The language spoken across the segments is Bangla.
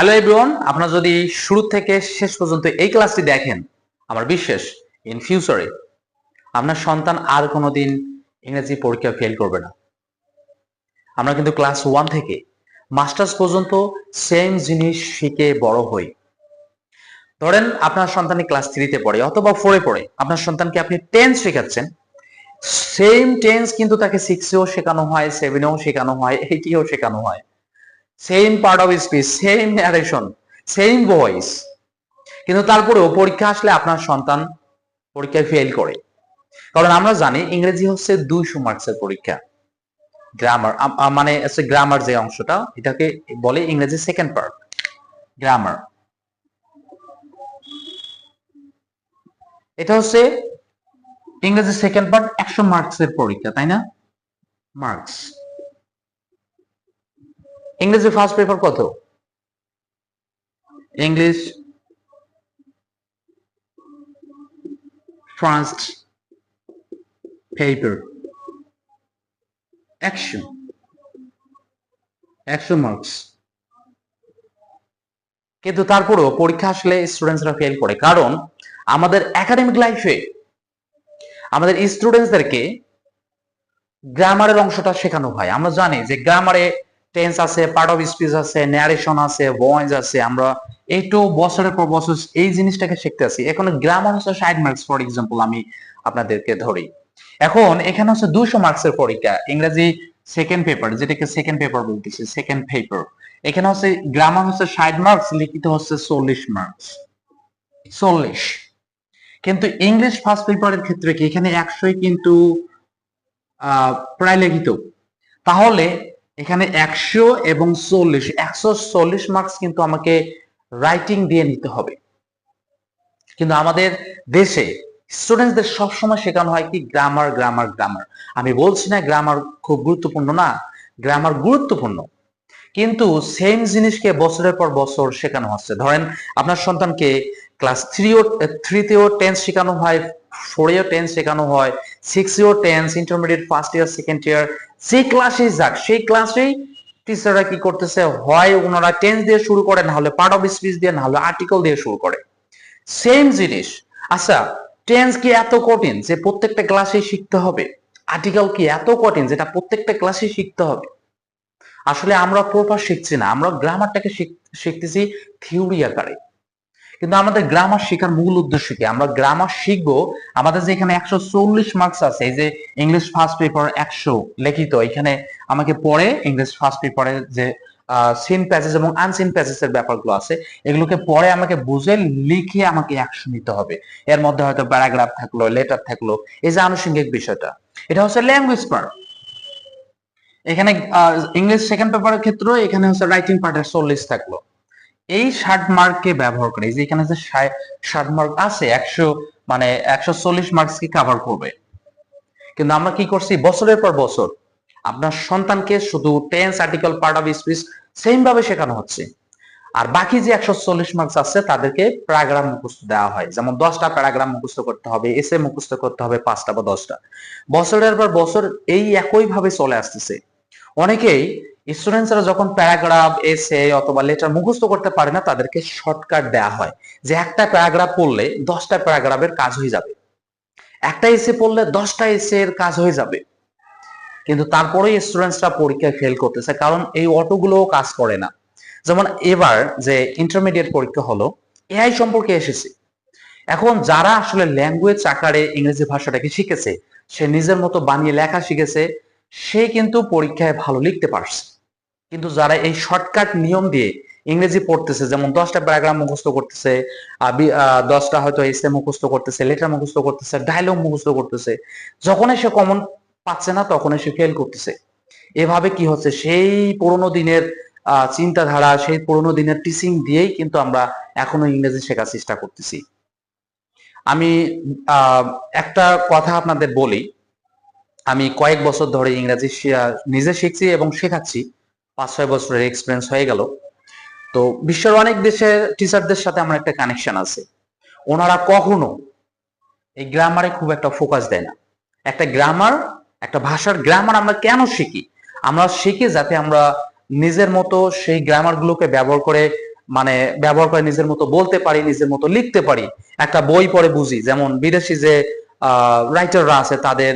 হ্যালো এভরিওয়ান, আপনারা যদি শুরু থেকে শেষ পর্যন্ত এই ক্লাসটি দেখেন, আমার বিশ্বাস ইন ফিউচারে আপনার সন্তান আর কোনোদিন ইংরেজি পরীক্ষা ফেল করবে না। আমরা কিন্তু ক্লাস 1 থেকে মাস্টার্স পর্যন্ত সেম জিনিস শিখে বড় হই। ধরেন আপনার সন্তান ক্লাস 3 তে পড়ে অথবা 4 এ পড়ে, আপনার সন্তানকে আপনি টেন্স শেখাচ্ছেন, সেম টেন্স কিন্তু তাকে 6 এও শেখানো হয়, 7 এও শেখানো হয়, 8 এও শেখানো হয়। Same part of speech, same narration, same voice, কিন্তু তারপরেও পরীক্ষা আসলে আপনার সন্তান পরীক্ষায় ফেল করে। কারণ আমরা জানি ইংরেজি হচ্ছে 200 মার্কসের পরীক্ষা। গ্রামার মানে গ্রামার যে অংশটা, এটাকে বলে ইংরেজি সেকেন্ড পার্ট, গ্রামার। এটা হচ্ছে ইংরেজি সেকেন্ড পার্ট, 100 মার্কসের পরীক্ষা, তাই না? মার্কস। ইংরেজি ফার্স্ট পেপার কত? English first paper 100 marks. কিন্তু তারপরেও পরীক্ষা আসলে স্টুডেন্টসরা ফেল করে, কারণ আমাদের একাডেমিক লাইফে আমাদের স্টুডেন্টসদেরকে গ্রামারের অংশটা শেখানো হয়। আমরা জানি যে গ্রামারে টেন্স আছে, পার্ট অফ স্পিচ আছে, ন্যারেশন আছে, ভয়েস আছে। আমরা একটু বছরের পর বছর এই জিনিসটাকে শিখতে আছি। এখন গ্রামার হচ্ছে 60 মার্কস, ফর এক্সাম্পল আমি আপনাদেরকে ধরি। এখন এখানে হচ্ছে 200 মার্কসের পরীক্ষা, ইংরেজি সেকেন্ড পেপার, যেটাকে সেকেন্ড পেপার বলতেছি, সেকেন্ড পেপার। এখানে হচ্ছে গ্রামার হচ্ছে 60 মার্কস, লিখিত হচ্ছে 40 মার্কস, 40। কিন্তু ইংলিশ ফার্স্ট পেপারের ক্ষেত্রে কি এখানে 100ই কিন্তু প্রায় লিখিত। তাহলে এখানে 100 এবং 40, 140 মার্কস কিন্তু আমাকে রাইটিং দিয়ে নিতে হবে। কিন্তু আমাদের দেশে স্টুডেন্টদের সবসময় শেখানো হয় কি গ্রামার গ্রামার গ্রামার। আমি বলছি না গ্রামার খুব গুরুত্বপূর্ণ না, গ্রামার গুরুত্বপূর্ণ, কিন্তু সেম জিনিসকে বছরের পর বছর শেখানো হচ্ছে। ধরেন আপনার সন্তানকে ক্লাস 3তেও টেন্স শেখানো হয়, 4এও টেন্স শেখানো হয়, 6এও tense, intermediate first year second year, যে ক্লাসে যাক সেই ক্লাসেই টিচাররা কি করতেছে, হয় ওনারা টেন্স দিয়ে শুরু করে, না হলে পার্ট অফ স্পিচ দিয়ে, না হলে আর্টিকেল দিয়ে শুরু করে। সেম জিনিস। আচ্ছা, টেন্স কি এত কঠিন যে প্রত্যেকটা ক্লাসে শিখতে হবে? আর্টিকেল কি এত কঠিন যেটা প্রত্যেকটা ক্লাসে শিখতে হবে? আসলে আমরা প্রপার শিখছি না, আমরা গ্রামারটাকে শিখতেছি থিওরি আকারে। কিন্তু আমাদের গ্রামার শেখার মূল উদ্দেশ্য কি? আমরা গ্রামার শিখবো, আমাদের যে এখানে 140 মার্কস আছে, এই যে ইংলিশ ফার্স্ট পেপার 100 লিখিত, এখানে আমাকে পরে ইংলিশ ফার্স্ট পেপারের যে সিন প্যাসেজ এবং আনসিন প্যাসেজ এর ব্যাপারগুলো আছে, এগুলোকে পরে আমাকে বুঝে লিখে আমাকে 100 নিতে হবে। এর মধ্যে হয়তো প্যারাগ্রাফ থাকলো, লেটার থাকলো, এই যে আনুষঙ্গিক বিষয়টা, এটা হচ্ছে ল্যাঙ্গুয়েজ পার্ট। এখানে ইংলিশ সেকেন্ড পেপারের ক্ষেত্রে এখানে হচ্ছে রাইটিং পার্টের 40 থাকলো। এই 60 মার্ককে ব্যবহার করে, যে এখানে যে 60 মার্ক আছে, 100 মানে 140 মার্কস কি কভার করবে। কিন্তু আমরা কি করছি, বছরের পর বছর আপনার সন্তানকে শুধু tense, article, part of speech same ভাবে শেখানো হচ্ছে, আর বাকি যে 140 মার্কস আছে তাদেরকে প্যারাগ্রাফ মুখস্থ দেওয়া হয়। যেমন 10টা প্যারাগ্রাফ মুখস্থ করতে হবে, এসে মুখস্থ করতে হবে 5টা বা 10টা। বছরের পর বছর এই একই ভাবে চলে আসতেছে। অনেকেই স্টুডেন্টসরা যখন প্যারাগ্রাফ, এসে অথবা লেটার মুখস্থ করতে পারে না, তাদেরকে শর্টকাট দেওয়া হয় যে একটা প্যারাগ্রাফ পড়লে 10টা প্যারাগ্রাফের কাজ হয়ে যাবে, একটা এসে পড়লে 10টা এসে এর কাজ হয়ে যাবে। কিন্তু তারপরেই স্টুডেন্টসরা পরীক্ষায় ফেল করতেছে, কারণ এই অটোগুলোও কাজ করে না। যেমন এবার যে ইন্টারমিডিয়েট পরীক্ষা হলো, এআই সম্পর্কে এসেছে। এখন যারা আসলে ল্যাঙ্গুয়েজ আকারে ইংরেজি ভাষাটাকে শিখেছে, সে নিজের মতো বানিয়ে লেখা শিখেছে, সে কিন্তু পরীক্ষায় ভালো লিখতে পারছে। কিন্তু যারা এই শর্টকাট নিয়ম দিয়ে ইংরেজি পড়তেছে, যেমন 10টা প্যারাগ্রাফ মুখস্থ করতেছে, 10টা হয়তো এসে মুখস্থ করতেছে, লেটার মুখস্থ করতেছে, ডায়লগ মুখস্থ করতেছে, যখন সে কমন পাচ্ছে না তখন সে ফেল করতেছে। এভাবে কি হচ্ছে, সেই পুরোনো দিনের চিন্তাধারা, সেই পুরোনো দিনের টিচিং দিয়েই কিন্তু আমরা এখনো ইংরেজি শেখার চেষ্টা করতেছি। আমি একটা কথা আপনাদের বলি, আমি কয়েক বছর ধরে ইংরেজি নিজে শিখছি এবং শেখাচ্ছি, 5-6 বছরের এক্সপিরিয়েন্স হয়ে গেল। তো বিশ্বের অনেক দেশের টিচারদের সাথে আমার একটা কানেকশন আছে। ওনারা কখনো এই গ্রামারে খুব একটা ফোকাস দেয় না। একটা গ্রামার, একটা ভাষার গ্রামার আমরা কেন শিখি? আমরা শিখি যাতে আমরা নিজের মতো সেই গ্রামার গুলোকে ব্যবহার করে মানে ব্যবহার করে নিজের মতো বলতে পারি, নিজের মতো লিখতে পারি, একটা বই পড়ে বুঝি। যেমন বিদেশি যে রাইটাররা আছে, তাদের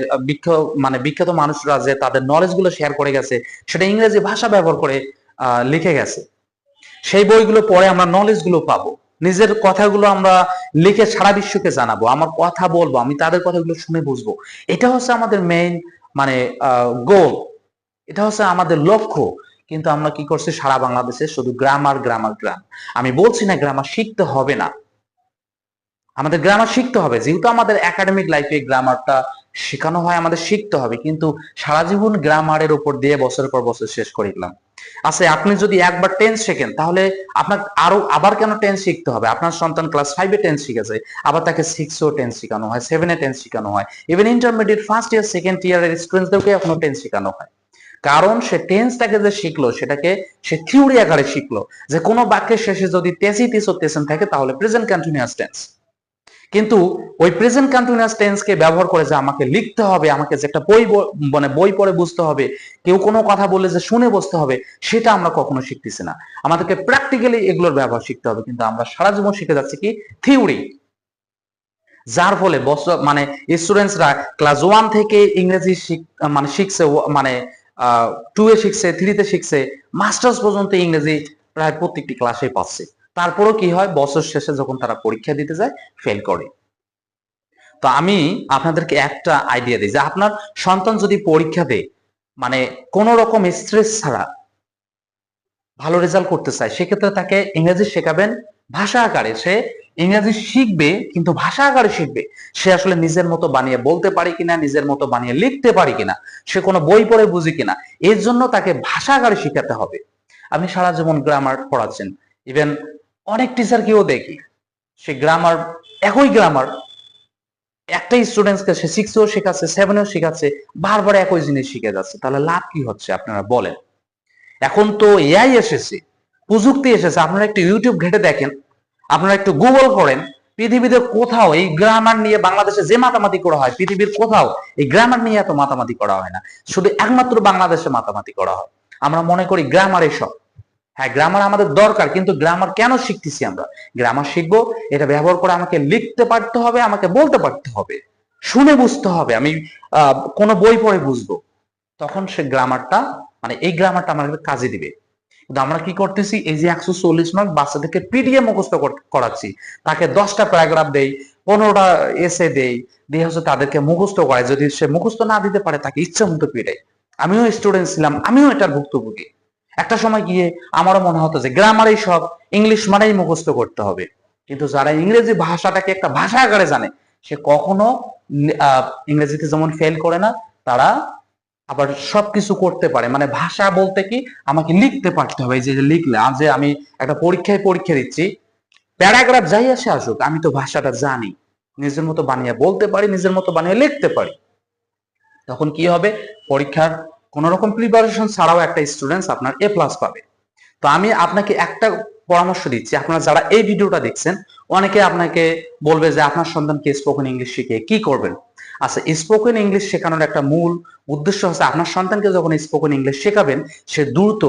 বিখ্যাত মানুষরা যে তাদের নলেজ গুলো শেয়ার করে গেছে, সেটা ইংরেজি ভাষা ব্যবহার করে লিখে গেছে। সেই বইগুলো পড়ে আমরা নলেজ গুলো পাবো, নিজের কথাগুলো আমরা লিখে সারা বিশ্বকে জানাবো, আমার কথা বলবো, আমি তাদের কথাগুলো শুনে বুঝবো। এটা হচ্ছে আমাদের মেইন মানে গোল, এটা হচ্ছে আমাদের লক্ষ্য। কিন্তু আমরা কি করছি, সারা বাংলাদেশে শুধু গ্রামার গ্রামার গ্রাম। আমি বলছি না গ্রামার শিখতে হবে না, আমাদের গ্রামার শিখতে হবে, যেহেতু আমাদের একাডেমিক লাইফে গ্রামারটা শেখানো হয়, আমাদের শিখতে হবে। কিন্তু সারা জীবন গ্রামারের উপর দিয়ে বছরের পর বছর শেষ করে দিলাম। আচ্ছা, আপনি যদি একবার টেন্স শেখেন, তাহলে আপনার আবার কেন টেন্স শিখতে হবে? আপনার সন্তান ক্লাস 5-এ টেন্স শিখেছে, আবার তাকে 6-এও টেন্স শেখানো হয়, 7-এ টেন্স শেখানো হয়, even intermediate first year second ইয়ারের স্টুডেন্টদেরকে এখনো টেন্স শেখানো হয়। কারণ সে টেন্সটাকে যে শিখলো, সেটাকে সে থিওরি আকারে শিখলো, যে কোনো বাক্যের শেষে যদি তেসি তিস ও তেসেন থাকে, তাহলে প্রেজেন্ট কন্টিনিউয়াস টেন্স। কিন্তু ওই প্রেজেন্ট কন্টিনিউয়াস টেন্সকে ব্যবহার করে যে আমাকে লিখতে হবে, আমাকে যে একটা বই পড়ে বুঝতে হবে, কেউ কোনো কথা বললে যে শুনে বুঝতে হবে, সেটা আমরা কখনো শিখতেছি না। আমাদেরকে প্র্যাকটিক্যালি এগুলোর ব্যবহার শিখতে হবে। কিন্তু আমরা সারা জীবন শিখে যাচ্ছি কি, থিওরি। যার ফলে স্টুডেন্টসরা ক্লাস 1 থেকে ইংরেজি শিখছে, 2-এ শিখছে, 3-তে শিখছে, মাস্টার্স পর্যন্ত ইংরেজি প্রায় প্রত্যেকটি ক্লাসে পাচ্ছে। তারপরও কি হয়, বছর শেষে যখন তারা পরীক্ষা দিতে যায়, ফেল করে। তো আমি আপনাদেরকে একটা আইডিয়া দিই, যে আপনার সন্তান যদি পরীক্ষা দেয়, কোন রকম স্ট্রেস ছাড়া ভালো রেজাল্ট করতে চায়, সেক্ষেত্রে তাকে ইংরেজি শেখাবেন ভাষা আকারে। সে ইংরেজি শিখবে, কিন্তু ভাষা আকারে শিখবে। সে আসলে নিজের মতো বানিয়ে বলতে পারে কিনা, নিজের মতো বানিয়ে লিখতে পারে কিনা, সে কোনো বই পড়ে বুঝি কিনা, এর জন্য তাকে ভাষা আকারে শিখাতে হবে। আপনি সারা জীবন গ্রামার পড়াচ্ছেন, ইভেন অনেক টিচারকেও দেখি, সে গ্রামার, একই গ্রামার একটা স্টুডেন্টকে সে 6-এও শেখাচ্ছে, 7-এও শেখাচ্ছে, বারবার একই জিনিস শিখে যাচ্ছে। তাহলে লাভ কি হচ্ছে আপনারা বলেন? এখন তো এআই এসেছে, প্রযুক্তি এসেছে, আপনারা একটু ইউটিউব ঘেটে দেখেন, আপনারা একটু গুগল করেন, পৃথিবীতে কোথাও এই গ্রামার নিয়ে বাংলাদেশে যে মাতামাতি করা হয়, পৃথিবীর কোথাও এই গ্রামার নিয়ে এত মাতামাতি করা হয় না। শুধু একমাত্র বাংলাদেশে মাতামাতি করা হয়। আমরা মনে করি গ্রামার এসব। হ্যাঁ, গ্রামার আমাদের দরকার, কিন্তু গ্রামার কেন শিখতেছি আমরা? গ্রামার শিখবো, এটা ব্যবহার করে আমাকে লিখতে পারতে হবে, আমাকে বলতে পারতে হবে, শুনে বুঝতে হবে, আমি কোনো বই পড়ে বুঝবো। তখন সে গ্রামারটা এই গ্রামারটা আমাদের কাজে দিবে। কিন্তু আমরা কি করতেছি, এই যে 140 মার্ক বাচ্চাদেরকে পিডিএ মুখস্থ করাচ্ছি, তাকে 10টা প্যারাগ্রাফ দেই, 15টা এসে দেই, দিয়ে হচ্ছে তাদেরকে মুখস্থ করায়। যদি সে মুখস্থ না দিতে পারে, তাকে ইচ্ছা মতো পিটাই। আমিও স্টুডেন্ট ছিলাম, আমিও এটার ভুক্তভোগী। একটা সময় গিয়ে আমারও মনে হতো যে গ্রামারই সব, ইংলিশ মানেই মুখস্থ করতে হবে। কিন্তু যারা ইংরেজি ভাষাটাকে একটা ভাষা আকারে জানে, সে কখনো ইংরেজিতে যেমন ফেল করে না, তারা আবার সবকিছু করতে পারে। ভাষা বলতে কি, আমাকে লিখতে পারতে হবে। এই যে লিখলে, আজ যে আমি একটা পরীক্ষা দিচ্ছি, প্যারাগ্রাফ যাই আসে আসুক, আমি তো ভাষাটা জানি, নিজের মতো বানিয়ে বলতে পারি, নিজের মতো বানিয়ে লিখতে পারি। তখন কি হবে, পরীক্ষার কোন রকম প্রিপারেশন ছাড়াও একটা স্টুডেন্টস আপনার A+ পাবে। তো আমি আপনাকে একটা পরামর্শ দিচ্ছি, আপনারা যারা এই ভিডিওটা দেখছেন, অনেকে আপনাকে বলবে যে আপনার সন্তানকে স্পোকেন ইংলিশ শিখে কি করবেন। আচ্ছা, স্পোকেন ইংলিশ শেখানোর একটা মূল উদ্দেশ্য হচ্ছে, আপনার সন্তানকে যখন স্পোকেন ইংলিশ শেখাবেন, সে দ্রুত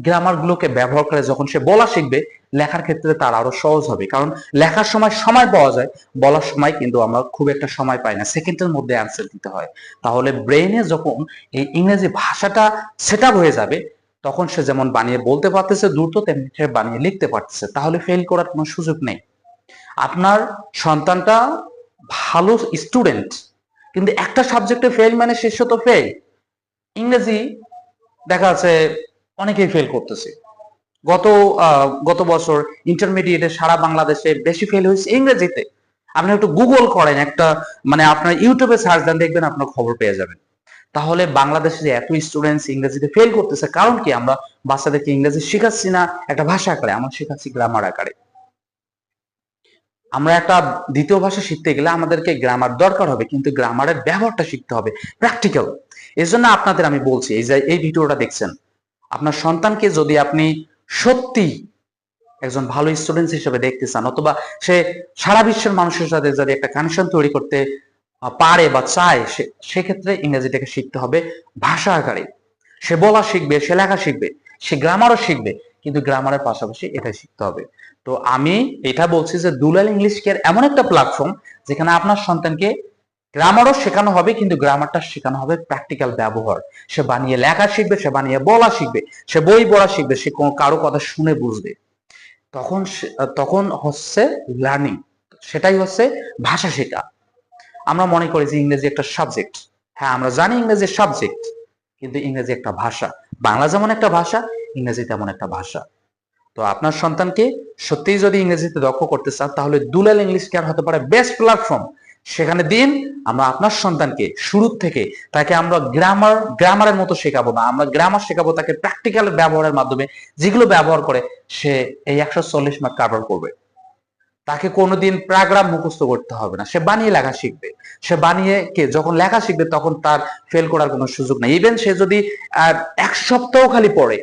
গ্রামার গুলোকে ব্যবহার করে যখন সে বলা শিখবে, লেখার ক্ষেত্রে তার আরো সহজ হবে। কারণ লেখার সময় পাওয়া যায়, বলার সময় কিন্তু আমরা খুব একটা সময় পাই না, সেকেন্ডের মধ্যে অ্যান্সার দিতে হয়। তাহলে ব্রেইনে যখন এই ইংরেজি ভাষাটা সেট আপ হয়ে যাবে, তখন সে যেমন বানিয়ে বলতে পারতেছে দ্রুত, তেমনি সে বানিয়ে লিখতে পারতেছে। তাহলে ফেল করার কোনো সুযোগ নেই। আপনার সন্তানটা ভালো স্টুডেন্ট, কিন্তু একটা সাবজেক্টে ফেল মানে শেষ তো ফেল। ইংরেজি দেখা যাচ্ছে অনেকেই ফেল করতেছে। গত বছর ইন্টারমিডিয়েটে সারা বাংলাদেশে বেশি ফেল হয়েছে ইংরেজিতে। আপনি একটু গুগল করেন, আপনার ইউটিউবে সার্চ দেন, দেখবেন আপনার খবর পেয়ে যাবেন। তাহলে বাংলাদেশে যে এত স্টুডেন্টস ইংরেজিতে ফেল করতেছে, কারণ কি? আমরা বাচ্চাদেরকে ইংরেজি শেখাচ্ছি না একটা ভাষা আকারে, আমরা শেখাচ্ছি গ্রামার আকারে। আমরা একটা দ্বিতীয় ভাষা শিখতে গেলে আমাদেরকে গ্রামার দরকার হবে, কিন্তু গ্রামারের ব্যবহারটা শিখতে হবে, প্র্যাকটিক্যাল। এই জন্য আপনাদের আমি বলছি, এই ভিডিওটা দেখছেন, আপনার সন্তানকে যদি আপনি সত্যি একজন ভালো স্টুডেন্ট হিসেবে দেখতে চান, অথবা সে সারা বিশ্বের মানুষের সাথে যদি একটা কানেকশন তৈরি করতে পারে বা চায়, সেক্ষেত্রে ইংরেজিটাকে শিখতে হবে ভাষা আকারে। সে বলা শিখবে, সে লেখা শিখবে, সে গ্রামারও শিখবে, কিন্তু গ্রামারের পাশাপাশি এটা শিখতে হবে। তো আমি এটা বলছি যে দুলাল ইংলিশ কেয়ার এমন একটা প্ল্যাটফর্ম যেখানে আপনার সন্তানকে গ্রামারও শেখানো হবে, কিন্তু গ্রামারটা শেখানো হবে প্র্যাকটিক্যাল ব্যবহার। সে বানিয়ে লেখা শিখবে, সে বানিয়ে বলা শিখবে, সে বই পড়া শিখবে, সে কারো কথা শুনে বুঝবে। তখন হচ্ছে লার্নিং, সেটাই হচ্ছে ভাষা শেখা। আমরা মনে করি যে ইংরেজি একটা সাবজেক্ট। হ্যাঁ, আমরা জানি ইংরেজি সাবজেক্ট, কিন্তু ইংরেজি একটা ভাষা। বাংলা যেমন একটা ভাষা, ইংরেজি তেমন একটা ভাষা। তো আপনার সন্তানকে সত্যিই যদি ইংরেজিতে দক্ষ করতে চান, তাহলে দুলাল ইংলিশ কেয়ার হতে পারে বেস্ট প্ল্যাটফর্ম। সেখানে দিন আমরা আপনার সন্তানকে শুরু থেকে তাকে আমরা গ্রামারের মতো শেখাবো না, আমরা গ্রামার শেখাবো তাকে প্র্যাকটিক্যাল ব্যবহারের মাধ্যমে। যেগুলো ব্যবহার করে সে এই 140 মার্ক কভার করবে। তাকে কোনোদিন প্যারাগ্রাফ মুখস্থ করতে হবে না, সে বানিয়ে লেখা শিখবে। সে বানিয়ে যখন লেখা শিখবে তখন তার ফেল করার কোনো সুযোগ নেই। ইভেন সে যদি 1 সপ্তাহ খালি পড়ে,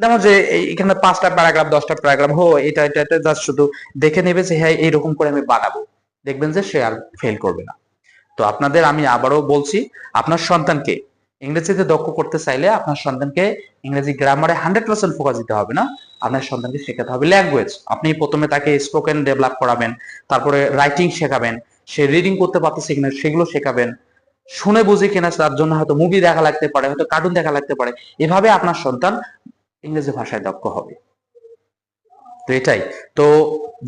যেমন যে এখানে 5টা প্যারাগ্রাফ 10টা প্যারাগ্রাফ এটা এটা এটা জাস্ট শুধু দেখে নেবে যে হ্যাঁ এইরকম করে আমি বানাবো, দেখবেন যে সে আর ফেল করবে না। তো আপনাদের আমি আবারও বলছি, আপনার সন্তানকে ইংরেজিতে দক্ষ করতে চাইলে আপনার সন্তানকে ইংরেজি গ্রামারে 100% ফোকাস দিতে হবে না, আপনার সন্তানকে শেখাতে হবে ল্যাঙ্গুয়েজ। আপনি প্রথমে তাকে স্পোকেন ডেভেলপ করাবেন, তারপরে রাইটিং শেখাবেন, সে রিডিং করতে পারতেছে কিনা সেগুলো শেখাবেন, শুনে বুঝে কিনা তার জন্য হয়তো মুভি দেখা লাগতে পারে, হয়তো কার্টুন দেখা লাগতে পারে। এভাবে আপনার সন্তান ইংরেজি ভাষায় দক্ষ হবে। তো এটাই। তো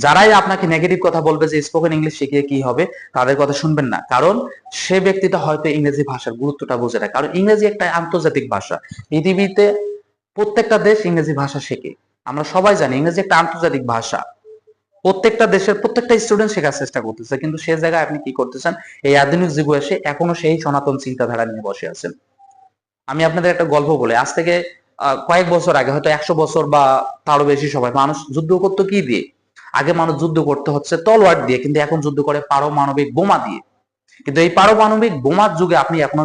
যারাই আপনাকে নেগেটিভ কথা বলবে যে স্পোকেন ইংলিশ শিখিয়ে কি হবে, তাদের কথা শুনবেন না। কারণ সে ব্যক্তিটা হয়তো ইংরেজি ভাষার গুরুত্বটা বোঝে না। কারণ ইংরেজি একটা আন্তর্জাতিক ভাষা। পৃথিবীতে প্রত্যেকটা দেশ ইংরেজি ভাষা শেখে। আমরা সবাই জানি ইংরেজি একটা আন্তর্জাতিক ভাষা। প্রত্যেকটা দেশের প্রত্যেকটা স্টুডেন্ট শেখার চেষ্টা করতেছে, কিন্তু সে জায়গায় আপনি কি করতেছেন, এই আধুনিক যুগে এসে এখনো সেই সনাতন চিন্তাধারা নিয়ে বসে আছেন। আমি আপনাদের একটা গল্প বলি। আজ থেকে কয়েক বছর আগে, হয়তো 100 বছর বা তারও বেশি সময়, মানুষ যুদ্ধ করতো কি দিয়ে? আগে মানুষ যুদ্ধ করতে হচ্ছে তলোয়ার দিয়ে, কিন্তু এখন যুদ্ধ করে পারমাণবিক বোমা দিয়ে। কিন্তু এই পারমাণবিক বোমার যুগে আপনি এখনো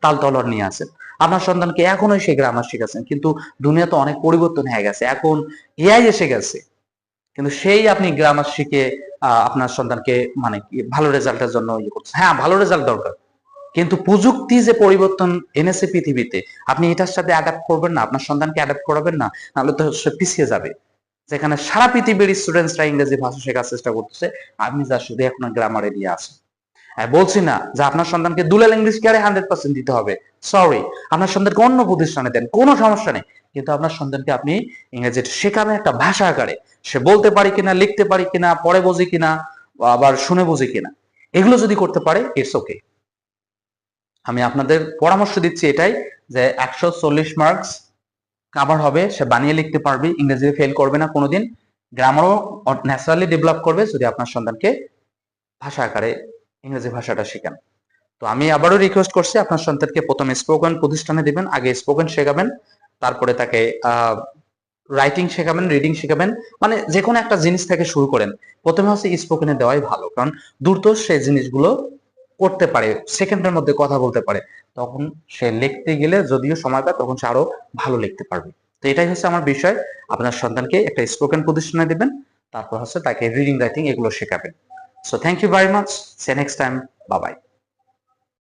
তাল তলোয়ার নিয়ে আছেন। আপনার সন্তানকে এখনোই সেই গ্রামার শিখাচ্ছেন, কিন্তু দুনিয়া তো অনেক পরিবর্তন হয়ে গেছে, এখন এআই এসে গেছে। কিন্তু সেই আপনি গ্রামার শিখে আপনার সন্তানকে মানে কি ভালো রেজাল্টের জন্য ইয়ে করছেন। হ্যাঁ, ভালো রেজাল্ট দরকার, কিন্তু প্রযুক্তি যে পরিবর্তন এনেছে পৃথিবীতে, আপনি এটার সাথে অ্যাডাপ্ট করবেন না, আপনার সন্তানকে অ্যাডাপ্ট করাবেন না, নাহলে তো সে পিছিয়ে যাবে। যেখানে সারা পৃথিবীর স্টুডেন্টসরা ইংরেজি ভাষা শেখার চেষ্টা করতেছে, আপনি যা শুধু এখন গ্রামারে দিয়ে আসেন। বলছি না যে আপনার সন্তানকে দুলাল ইংলিশ কেয়ারে 100% দিতে হবে, সরি। আপনার সন্তানকে অন্য প্রতিষ্ঠানে দেন, কোনো সমস্যা নেই, কিন্তু আপনার সন্তানকে আপনি ইংরেজি শেখাবেন একটা ভাষা আকারে। সে বলতে পারি কিনা, লিখতে পারি কিনা, পড়ে বোঝে কিনা, আবার শুনে বুঝে কিনা, এগুলো যদি করতে পারে ইটস ওকে। আমি আপনাদের পরামর্শ দিচ্ছি এটাই, যে 140 মার্কস কভার হবে, সে বানিয়ে লিখতে পারবে, ইংরেজিতে ফেল করবে না কোনোদিন, গ্রামারও ন্যাচারালি ডেভেলপ করবে যদি আপনার সন্তানকে ভাষা আকারে ইংরেজি ভাষাটা শেখান। তো আমি আবারও রিকোয়েস্ট করছি, আপনার সন্তানকে প্রথমে স্পোকেন প্রতিষ্ঠানে দিবেন, আগে স্পোকেন শেখাবেন, তারপরে তাকে রাইটিং শেখাবেন, রিডিং শেখাবেন। মানে যে কোনো একটা জিনিস থেকে শুরু করেন, প্রথমে হচ্ছে স্পোকেনে দেওয়াই ভালো, কারণ দ্রুত সেই জিনিসগুলো করতে পারে, সেকেন্ডের মধ্যে কথা বলতে পারে। তখন সে লিখতে গেলে যদিও সময় পায়, তখন সে আরো ভালো লিখতে পারবে। তো এটাই হচ্ছে আমার বিষয়। আপনার সন্তানকে একটা স্পোকেন প্রতিষ্ঠানে দিবেন, তারপর হচ্ছে তাকে রিডিং রাইটিং এগুলো শেখাবেন। So thank you very much, see next time, bye by.